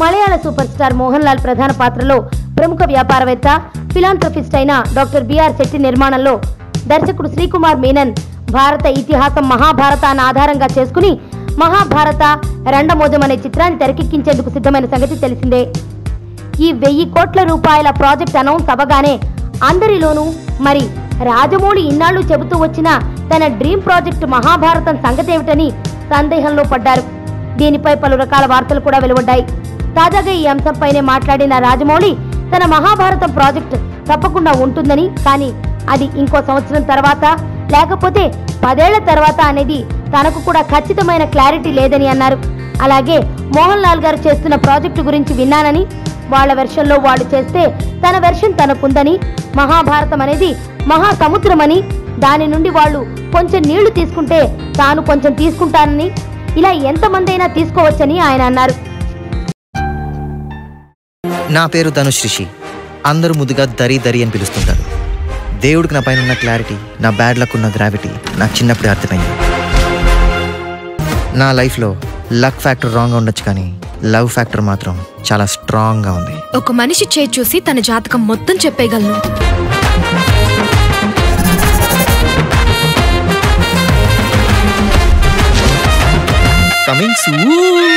మలయాళ super star Mohan Lal ప్రధాన పాత్రలో ప్రముఖ వ్యాపారవేత్త ఫిలాంథ్రఫిస్ట్ అయిన డాక్టర్ బిఆర్ శెట్టి నిర్మాణంలో దర్శకుడు శ్రీకుమార్ మీనన్ భారత ఇతిహాసం మహాభారతాన్ని ఆధారంగా చేసుకుని మహాభారత రెండమోజం అనే చిత్రాన్ని తెరకెక్కించేందుకు సిద్ధమైన సంగతి తెలిసిందే. ఈ 1000 కోట్ల రూపాయల ప్రాజెక్ట్ అనౌన్స్ అవ్వగానే అందరిలోనూ మరి రాజమౌళి ఇన్నాళ్లు చెబుతూ వచ్చిన తన డ్రీమ్ ప్రాజెక్టు మహాభారతం సంగతేమిటని సందేహంలో పడ్డారు. దీనిపై పలు రకాల వార్తలు కూడా వెలువడ్డాయి. తాజాగా ఈ అంశంపైనే మాట్లాడిన రాజమౌళి తన మహాభారతం ప్రాజెక్టు తప్పకుండా ఉంటుందని, కానీ అది ఇంకో సంవత్సరం తర్వాత లేకపోతే 10 ఏళ్ల తర్వాత అనేది తనకు కూడా ఖచ్చితమైన క్లారిటీ లేదని అన్నారు. అలాగే మోహన్ లాల్ గారు చేస్తున్న ప్రాజెక్టు గురించి విన్నానని, వాళ్ళ వెర్షన్లో వాళ్ళు చేస్తే తన వెర్షన్ తనకుందని, మహాభారతం అనేది మహాసముద్రమని, దాని నుండి వాళ్ళు కొంచెం నీళ్లు తీసుకుంటే తాను కొంచెం తీసుకుంటానని, ఇలా ఎంతమంది అయినా తీసుకోవచ్చని ఆయన అన్నారు. నా పేరు ధనుష్ రిషి. అందరూ ముద్దుగా దరి దరి అని పిలుస్తుంటారు. దేవుడికి నా పైన ఉన్న క్లారిటీ, నా బ్యాడ్ లక్ ఉన్న గ్రావిటీ నాకు చిన్నప్పుడే అర్థమైంది. నా లైఫ్లో లక్ ఫ్యాక్టర్ రాంగ్గా ఉండొచ్చు, కానీ లవ్ ఫ్యాక్టర్ మాత్రం చాలా స్ట్రాంగ్గా ఉంది. ఒక మనిషి చేయి చూసి తన జాతకం మొత్తం చెప్పేయగలను. Coming soon.